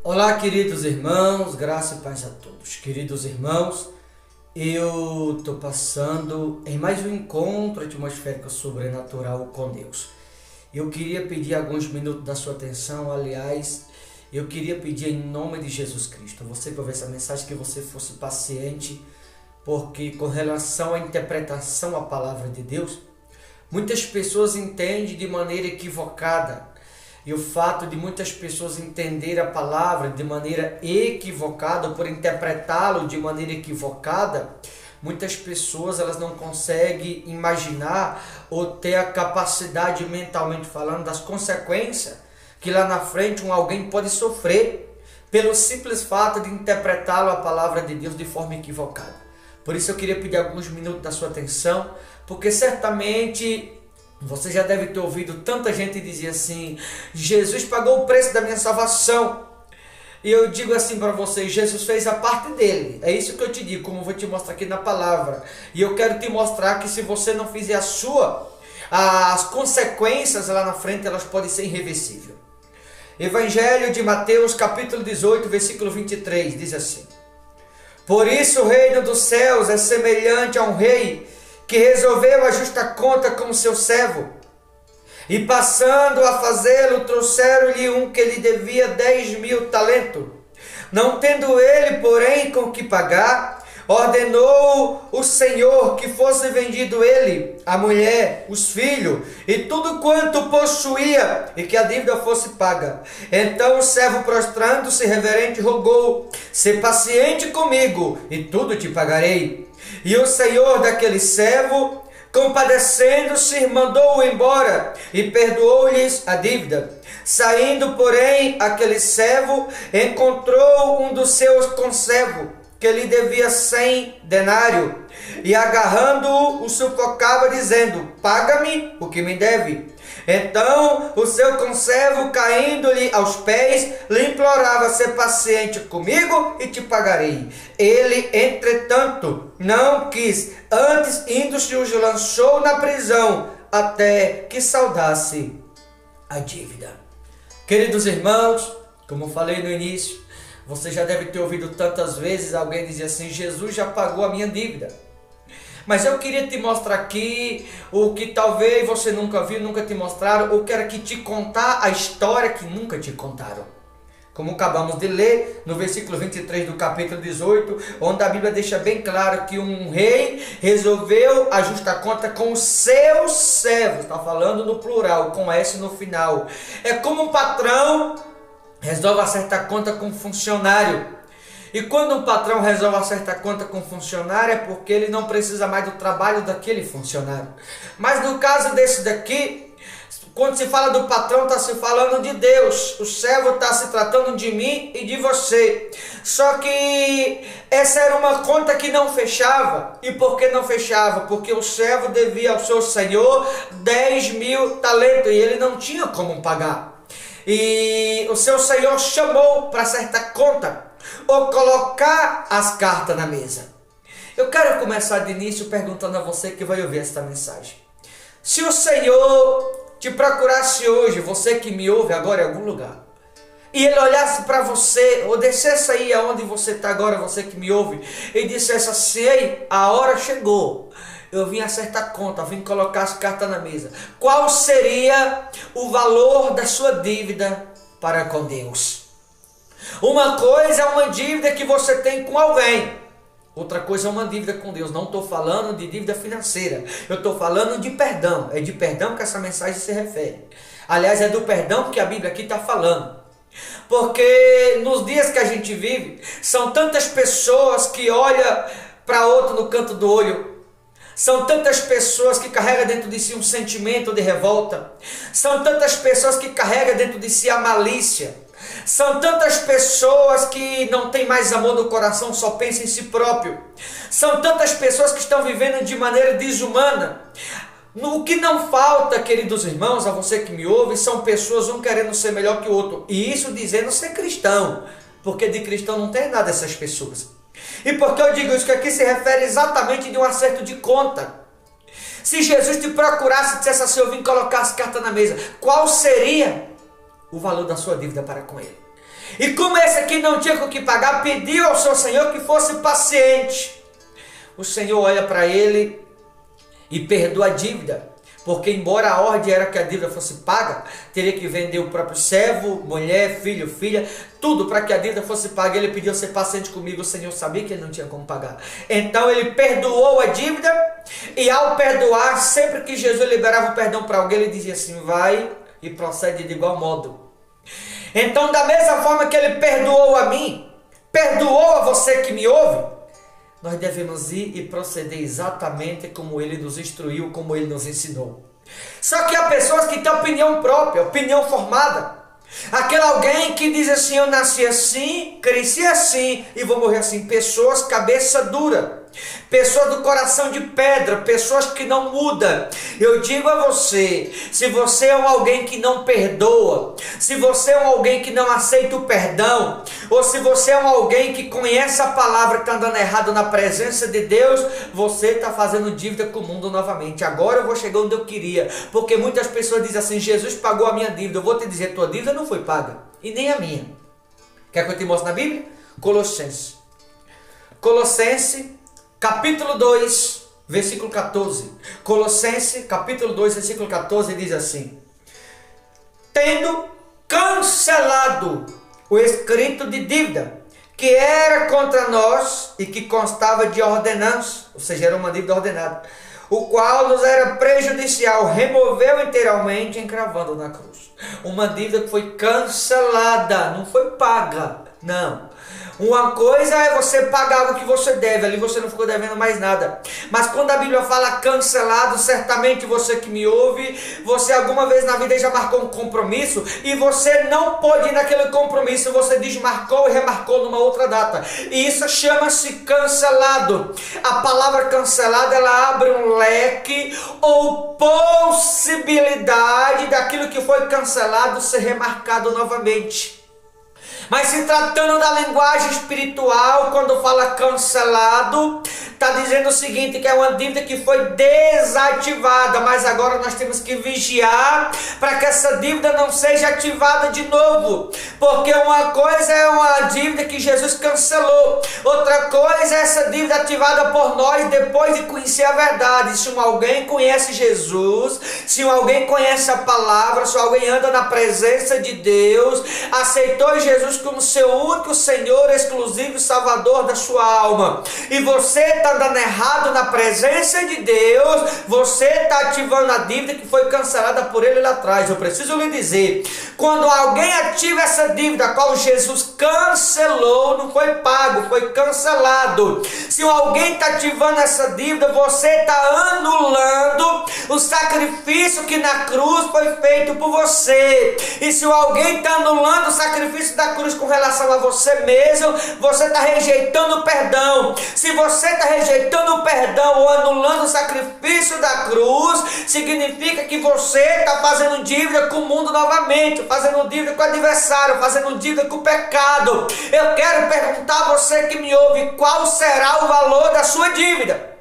Olá, queridos irmãos, graça e paz a todos. Queridos irmãos, eu estou passando em mais um encontro atmosférico sobrenatural com Deus. Eu queria pedir alguns minutos da sua atenção, aliás, eu queria pedir em nome de Jesus Cristo, você para ver essa mensagem, que você fosse paciente, porque com relação à interpretação da palavra de Deus, muitas pessoas entendem de maneira equivocada. E o fato de muitas pessoas entenderem a palavra de maneira equivocada, ou por interpretá-lo de maneira equivocada, muitas pessoas elas não conseguem imaginar ou ter a capacidade, mentalmente falando, das consequências que lá na frente alguém pode sofrer pelo simples fato de interpretá-lo a palavra de Deus de forma equivocada. Por isso eu queria pedir alguns minutos da sua atenção, porque certamente você já deve ter ouvido tanta gente dizer assim: Jesus pagou o preço da minha salvação. E eu digo assim para vocês: Jesus fez a parte dele. É isso que eu te digo, como eu vou te mostrar aqui na palavra. E eu quero te mostrar que se você não fizer a sua, as consequências lá na frente elas podem ser irreversíveis. Evangelho de Mateus, capítulo 18, versículo 23, diz assim: Por isso o reino dos céus é semelhante a um rei que resolveu a justa conta com seu servo, e passando a fazê-lo, trouxeram-lhe um que lhe devia 10.000 talentos. Não tendo ele, porém, com que pagar, ordenou o Senhor que fosse vendido ele, a mulher, os filhos e tudo quanto possuía, e que a dívida fosse paga. Então o servo, prostrando-se reverente, rogou: "Sê paciente comigo, e tudo te pagarei." E o senhor daquele servo, compadecendo-se, mandou-o embora e perdoou-lhes a dívida. Saindo, porém, aquele servo encontrou um dos seus conservos, que lhe devia 100 denários, e agarrando-o, o sufocava, dizendo: "Paga-me o que me deve." Então o seu conservo, caindo-lhe aos pés, lhe implorava: "Ser paciente comigo e te pagarei." Ele, entretanto, não quis, antes indo-se os lançou na prisão, até que saldasse a dívida. Queridos irmãos, como falei no início, você já deve ter ouvido tantas vezes alguém dizer assim: Jesus já pagou a minha dívida. Mas eu queria te mostrar aqui o que talvez você nunca viu, nunca te mostraram, ou quero que te contar a história que nunca te contaram. Como acabamos de ler no versículo 23 do capítulo 18, onde a Bíblia deixa bem claro que um rei resolveu a justa conta com os seus servos. Está falando no plural, com S no final. É como um patrão resolve acertar conta com um funcionário. E quando um patrão resolve acertar conta com um funcionário, é porque ele não precisa mais do trabalho daquele funcionário. Mas no caso desse daqui, quando se fala do patrão, está se falando de Deus. O servo está se tratando de mim e de você. Só que essa era uma conta que não fechava. E por que não fechava? Porque o servo devia ao seu senhor 10.000 talentos e ele não tinha como pagar. E o seu senhor chamou para acertar conta, ou colocar as cartas na mesa. Eu quero começar de início perguntando a você que vai ouvir esta mensagem: se o Senhor te procurasse hoje, você que me ouve agora em algum lugar, e Ele olhasse para você, ou descesse aí aonde você está agora, você que me ouve, e dissesse assim: "Ei, a hora chegou, eu vim acertar conta, vim colocar as cartas na mesa." Qual seria o valor da sua dívida para com Deus? Uma coisa é uma dívida que você tem com alguém, outra coisa é uma dívida com Deus. Não estou falando de dívida financeira, eu estou falando de perdão. É de perdão que essa mensagem se refere. Aliás, é do perdão que a Bíblia aqui está falando. Porque nos dias que a gente vive, são tantas pessoas que olham para outro no canto do olho. São tantas pessoas que carregam dentro de si um sentimento de revolta. São tantas pessoas que carregam dentro de si a malícia. São tantas pessoas que não têm mais amor no coração, só pensam em si próprio. São tantas pessoas que estão vivendo de maneira desumana. O que não falta, queridos irmãos, a você que me ouve, são pessoas um querendo ser melhor que o outro. E isso dizendo ser cristão, porque de cristão não tem nada essas pessoas. E por que eu digo isso? Que aqui se refere exatamente de um acerto de conta. Se Jesus te procurasse e dissesse assim: "Eu vim colocar as cartas na mesa", qual seria o valor da sua dívida para com Ele? E como esse aqui não tinha com o que pagar, pediu ao seu senhor que fosse paciente. O senhor olha para ele e perdoa a dívida. Porque embora a ordem era que a dívida fosse paga, teria que vender o próprio servo, mulher, filho, filha, tudo para que a dívida fosse paga. Ele pediu ser paciente comigo, o Senhor sabia que ele não tinha como pagar. Então ele perdoou a dívida, e ao perdoar, sempre que Jesus liberava o perdão para alguém, ele dizia assim: vai e procede de igual modo. Então, da mesma forma que ele perdoou a mim, perdoou a você que me ouve, nós devemos ir e proceder exatamente como ele nos instruiu, como ele nos ensinou. Só que há pessoas que têm opinião própria, opinião formada. Aquele alguém que diz assim: eu nasci assim, cresci assim e vou morrer assim. Pessoas cabeça dura. Pessoas do coração de pedra, pessoas que não mudam. Eu digo a você, se você é um alguém que não perdoa, se você é um alguém que não aceita o perdão, ou se você é um alguém que conhece a palavra e está andando errado na presença de Deus, você está fazendo dívida com o mundo novamente. Agora eu vou chegar onde eu queria, porque muitas pessoas dizem assim: Jesus pagou a minha dívida. Eu vou te dizer, tua dívida não foi paga, e nem a minha. Quer que eu te mostre na Bíblia? Colossenses capítulo 2, versículo 14. Colossenses, capítulo 2, versículo 14, diz assim: tendo cancelado o escrito de dívida que era contra nós e que constava de ordenança, ou seja, era uma dívida ordenada, o qual nos era prejudicial, removeu inteiramente, encravando na cruz. Uma dívida que foi cancelada, não foi paga, não. Uma coisa é você pagar o que você deve, ali você não ficou devendo mais nada. Mas quando a Bíblia fala cancelado, certamente você que me ouve, você alguma vez na vida já marcou um compromisso e você não pôde ir naquele compromisso, você desmarcou e remarcou numa outra data. E isso chama-se cancelado. A palavra cancelado, ela abre um leque ou possibilidade daquilo que foi cancelado ser remarcado novamente. Mas se tratando da linguagem espiritual, quando fala cancelado, está dizendo o seguinte, que é uma dívida que foi desativada, mas agora nós temos que vigiar para que essa dívida não seja ativada de novo, porque uma coisa é uma dívida que Jesus cancelou, outra coisa é essa dívida ativada por nós depois de conhecer a verdade. Se alguém conhece Jesus, se alguém conhece a palavra, se alguém anda na presença de Deus, aceitou Jesus como seu único Senhor, exclusivo e Salvador da sua alma, e você está andando errado na presença de Deus, você está ativando a dívida que foi cancelada por Ele lá atrás. Eu preciso lhe dizer, quando alguém ativa essa dívida, a qual Jesus cancelou, não foi pago, foi cancelado. Se alguém está ativando essa dívida, você está anulando o sacrifício que na cruz foi feito por você. E se alguém está anulando o sacrifício da cruz com relação a você mesmo, você está rejeitando o perdão. Se você está rejeitando o perdão ou anulando o sacrifício da cruz, significa que você está fazendo dívida com o mundo novamente, fazendo dívida com o adversário, fazendo dívida com o pecado. Eu quero perguntar a você que me ouve, qual será o valor da sua dívida?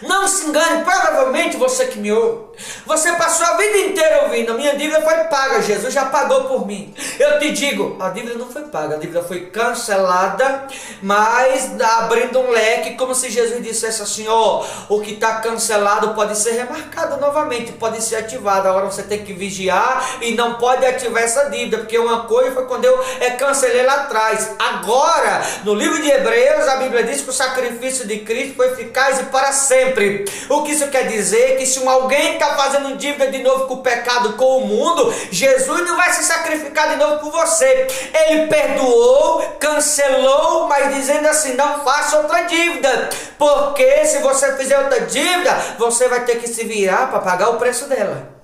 Não se engane, provavelmente você que me ouve, você passou a vida inteira ouvindo: a minha dívida foi paga, Jesus já pagou por mim. Eu te digo, a dívida não foi paga, a dívida foi cancelada, mas abrindo um leque, como se Jesus dissesse assim: ó, o que está cancelado pode ser remarcado novamente, pode ser ativado. Agora você tem que vigiar e não pode ativar essa dívida, porque uma coisa foi quando eu cancelei lá atrás. Agora, no livro de Hebreus, a Bíblia diz que o sacrifício de Cristo foi eficaz e para sempre. O que isso quer dizer? Que se alguém está fazendo dívida de novo com o pecado, com o mundo, Jesus não vai se sacrificar de novo por você. Ele perdoou, cancelou, mas dizendo assim: não faça outra dívida, porque se você fizer outra dívida, você vai ter que se virar para pagar o preço dela.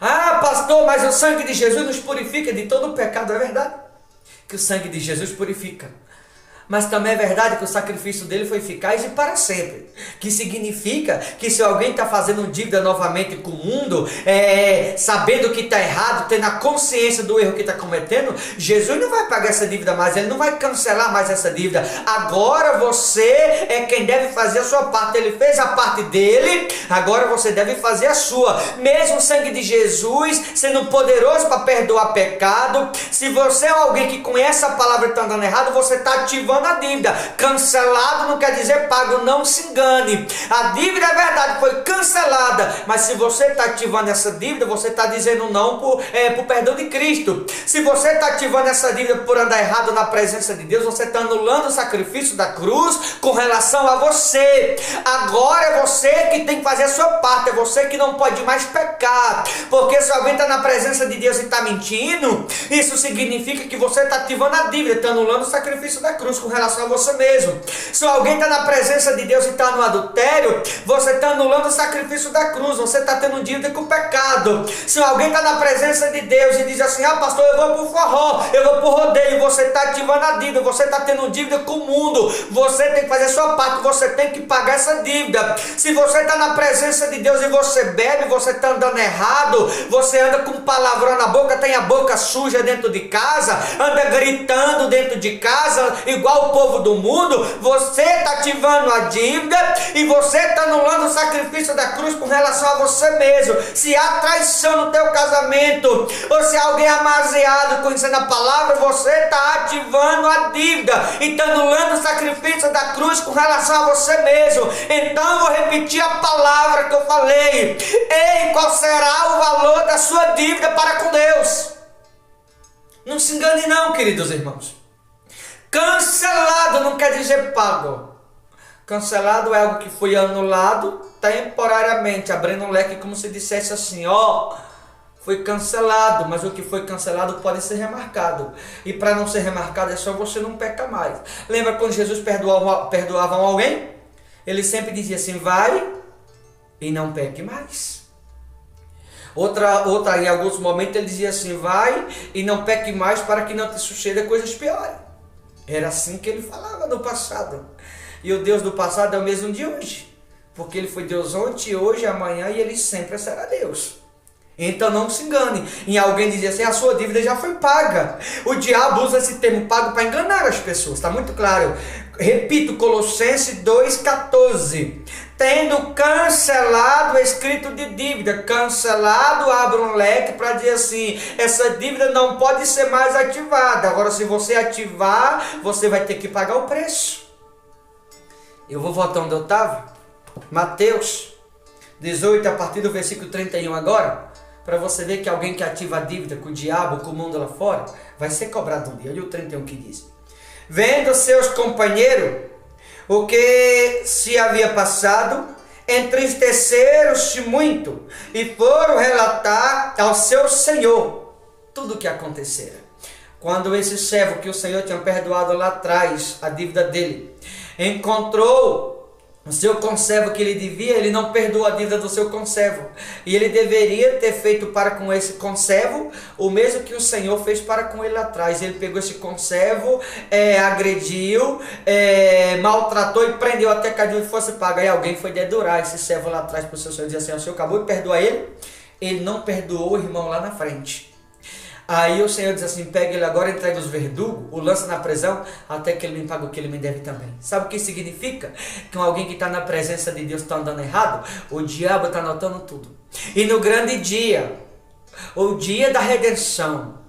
Ah, pastor, mas o sangue de Jesus nos purifica de todo o pecado. É verdade que o sangue de Jesus purifica, Mas também é verdade que o sacrifício dele foi eficaz e para sempre. Que significa que se alguém está fazendo dívida novamente com o mundo, sabendo que está errado, tendo a consciência do erro que está cometendo, Jesus não vai pagar essa dívida mais, ele não vai cancelar mais essa dívida. Agora você é quem deve fazer a sua parte. Ele fez a parte dele, agora você deve fazer a sua. Mesmo o sangue de Jesus sendo poderoso para perdoar pecado, se você é alguém que conhece a palavra e está andando errado, você está ativando a dívida. Cancelado não quer dizer pago, não se engane. A dívida é verdade, foi cancelada, mas se você está ativando essa dívida, você está dizendo não por perdão de Cristo. Se você está ativando essa dívida por andar errado na presença de Deus, você está anulando o sacrifício da cruz com relação a você. Agora é você que tem que fazer a sua parte, é você que não pode mais pecar, porque se alguém está na presença de Deus e está mentindo, isso significa que você está ativando a dívida, está anulando o sacrifício da cruz com relação a você mesmo. Se alguém está na presença de Deus e está no adultério, você está anulando o sacrifício da cruz, você está tendo dívida com o pecado. Se alguém está na presença de Deus e diz assim, pastor, eu vou pro forró, eu vou pro rodeio, você está ativando a dívida, você está tendo dívida com o mundo, você tem que fazer a sua parte, você tem que pagar essa dívida. Se você está na presença de Deus e você bebe, você está andando errado, você anda com palavrão na boca, tem a boca suja dentro de casa, anda gritando dentro de casa, igual o povo do mundo, você está ativando a dívida e você está anulando o sacrifício da cruz com relação a você mesmo. Se há traição no teu casamento, ou se há alguém amaziado conhecendo a palavra, você está ativando a dívida e está anulando o sacrifício da cruz com relação a você mesmo. Então eu vou repetir a palavra que eu falei. Ei, qual será o valor da sua dívida para com Deus? Não se engane não, queridos irmãos. Cancelado não quer dizer pago. Cancelado é algo que foi anulado temporariamente, abrindo um leque como se dissesse assim, foi cancelado, mas o que foi cancelado pode ser remarcado. E para não ser remarcado é só você não peca mais. Lembra quando Jesus perdoava alguém? Ele sempre dizia assim, vai e não peque mais. Outra, em alguns momentos ele dizia assim, vai e não peque mais para que não te suceda coisas piores. Era assim que ele falava no passado. E o Deus do passado é o mesmo de hoje. Porque ele foi Deus ontem, hoje, amanhã e ele sempre será Deus. Então não se engane em alguém dizer assim, a sua dívida já foi paga. O diabo usa esse termo pago para enganar as pessoas, está muito claro. Repito, Colossenses 2,14. Tendo cancelado o escrito de dívida, cancelado, abre um leque para dizer assim, essa dívida não pode ser mais ativada. Agora se você ativar, você vai ter que pagar o preço. Eu vou voltar onde eu estava. Mateus 18, a partir do versículo 31 agora, para você ver que alguém que ativa a dívida com o diabo, com o mundo lá fora, vai ser cobrado um dia. Olha o 31 que diz. Vendo seus companheiros o que se havia passado, entristeceram-se muito e foram relatar ao seu senhor tudo o que acontecera. Quando esse servo que o Senhor tinha perdoado lá atrás, a dívida dele, encontrou o seu conservo que ele devia, ele não perdoou a dívida do seu conservo. E ele deveria ter feito para com esse conservo o mesmo que o Senhor fez para com ele lá atrás. Ele pegou esse conservo, agrediu, maltratou e prendeu até que a dívida fosse paga. E alguém foi dedurar esse servo lá atrás para o seu Senhor e dizer assim, o Senhor acabou de perdoar ele? Ele não perdoou o irmão lá na frente. Aí o Senhor diz assim, pega ele agora, entrega os verdugos, o lança na prisão, até que ele me pague o que ele me deve também. Sabe o que significa? Que alguém que está na presença de Deus está andando errado, o diabo está notando tudo. E no grande dia, o dia da redenção,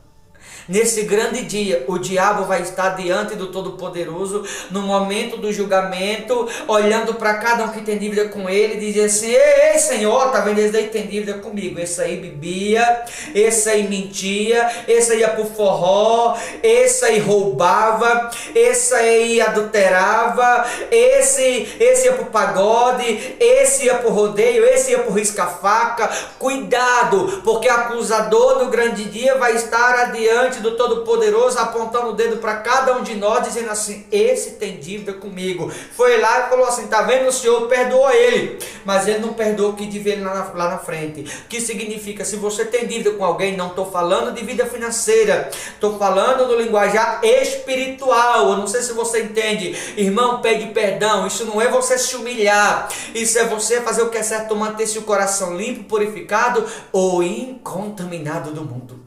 nesse grande dia, o diabo vai estar diante do Todo-Poderoso, no momento do julgamento, olhando para cada um que tem dívida com ele, e dizer assim, ei Senhor, tá vendo, esse daí tem dívida comigo, esse aí bebia, esse aí mentia, esse aí ia pro forró, esse aí roubava, esse aí adulterava, esse ia pro pagode, esse ia pro rodeio, esse ia pro risca-faca. Cuidado, porque o acusador no grande dia vai estar adiante do Todo-Poderoso, apontando o dedo para cada um de nós, dizendo assim: esse tem dívida comigo. Foi lá e falou assim: tá vendo, o Senhor perdoou ele, mas ele não perdoou o que devia ele lá na frente. Que significa, se você tem dívida com alguém, não estou falando de vida financeira, estou falando do linguajar espiritual. Eu não sei se você entende. Irmão, pede perdão. Isso não é você se humilhar, isso é você fazer o que é certo, manter-se o coração limpo, purificado ou incontaminado do mundo.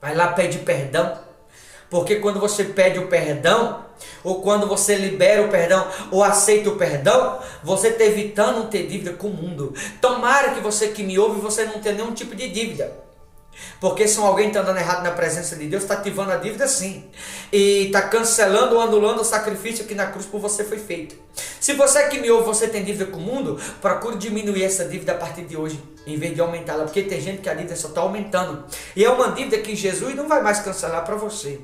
Vai lá, pede perdão. Porque quando você pede o perdão, ou quando você libera o perdão, ou aceita o perdão, você está evitando ter dívida com o mundo. Tomara que você que me ouve, você não tenha nenhum tipo de dívida. Porque se alguém está andando errado na presença de Deus, está ativando a dívida sim. E está cancelando ou anulando o sacrifício que na cruz por você foi feito. Se você que me ouve, você tem dívida com o mundo, procure diminuir essa dívida a partir de hoje, em vez de aumentá-la. Porque tem gente que a dívida só está aumentando. E é uma dívida que Jesus não vai mais cancelar para você.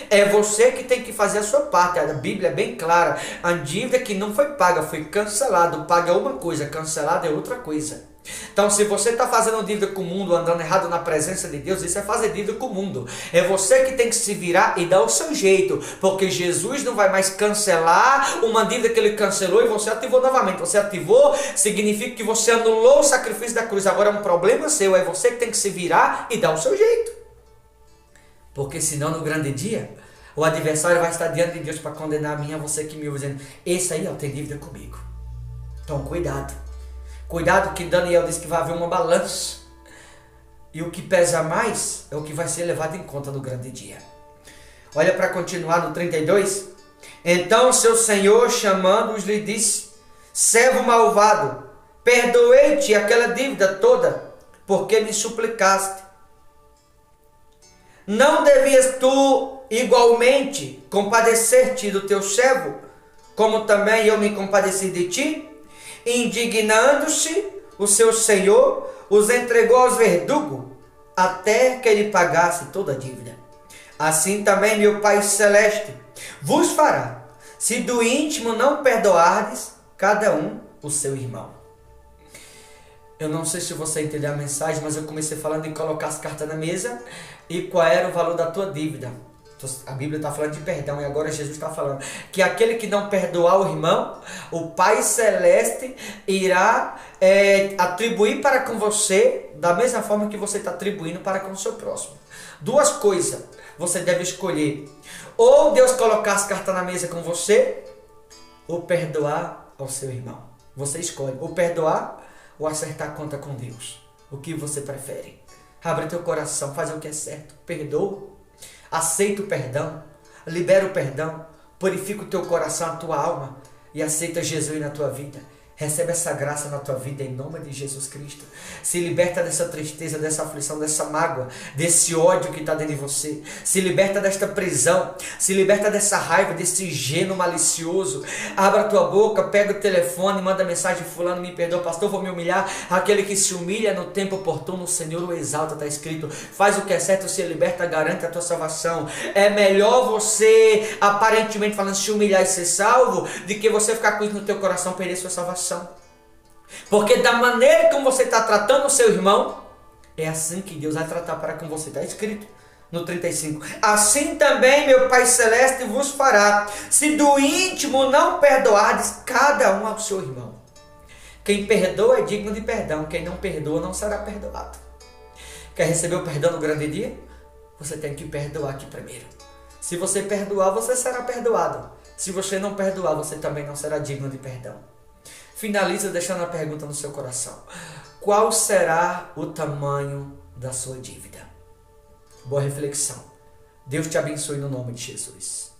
É você que tem que fazer a sua parte. A Bíblia é bem clara. A dívida que não foi paga, foi cancelada. Paga é uma coisa, cancelada é outra coisa. Então, se você está fazendo dívida com o mundo, andando errado na presença de Deus, isso é fazer dívida com o mundo. É você que tem que se virar e dar o seu jeito, porque Jesus não vai mais cancelar uma dívida que ele cancelou e você ativou novamente. Você ativou, significa que você anulou o sacrifício da cruz. Agora é um problema seu, é você que tem que se virar e dar o seu jeito. Porque senão no grande dia, o adversário vai estar diante de Deus para condenar a mim, a você que me ouve, dizendo: esse aí tem dívida comigo. Então cuidado. Cuidado que Daniel disse que vai haver uma balança. E o que pesa mais é o que vai ser levado em conta no grande dia. Olha para continuar no 32. Então seu senhor, chamando-os, lhe disse: servo malvado, perdoei-te aquela dívida toda, porque me suplicaste. Não devias tu igualmente compadecer-te do teu servo, como também eu me compadeci de ti? Indignando-se, o seu senhor os entregou aos verdugos, até que ele pagasse toda a dívida. Assim também meu Pai Celeste vos fará, se do íntimo não perdoardes cada um o seu irmão. Eu não sei se você entendeu a mensagem, mas eu comecei falando em colocar as cartas na mesa e qual era o valor da tua dívida. A Bíblia está falando de perdão e agora Jesus está falando que aquele que não perdoar o irmão, o Pai Celeste irá atribuir para com você da mesma forma que você está atribuindo para com o seu próximo. Duas coisas você deve escolher: ou Deus colocar as cartas na mesa com você, ou perdoar ao seu irmão. Você escolhe, ou perdoar ou acertar a conta com Deus. O que você prefere? Abre teu coração, faz o que é certo, perdoa, aceita o perdão, libera o perdão, purifica o teu coração, a tua alma e aceita Jesus na tua vida. Recebe essa graça na tua vida em nome de Jesus Cristo. Se liberta dessa tristeza, dessa aflição, dessa mágoa, desse ódio que está dentro de você. Se liberta desta prisão, se liberta dessa raiva, desse gênio malicioso. Abra a tua boca, pega o telefone, manda mensagem: fulano, me perdoa, pastor, vou me humilhar. Aquele que se humilha no tempo oportuno, o Senhor o exalta, está escrito. Faz o que é certo, se liberta, garante a tua salvação. É melhor você, aparentemente falando, se humilhar e ser salvo, do que você ficar com isso no teu coração, perder sua salvação. Porque da maneira como você está tratando o seu irmão, é assim que Deus vai tratar para com você. Está escrito no 35. Assim também meu Pai Celeste vos fará, se do íntimo não perdoardes cada um ao seu irmão. Quem perdoa é digno de perdão. Quem não perdoa não será perdoado. Quer receber o perdão no grande dia? Você tem que perdoar aqui primeiro. Se você perdoar, você será perdoado. Se você não perdoar, você também não será digno de perdão. Finaliza deixando a pergunta no seu coração: qual será o tamanho da sua dívida? Boa reflexão. Deus te abençoe no nome de Jesus.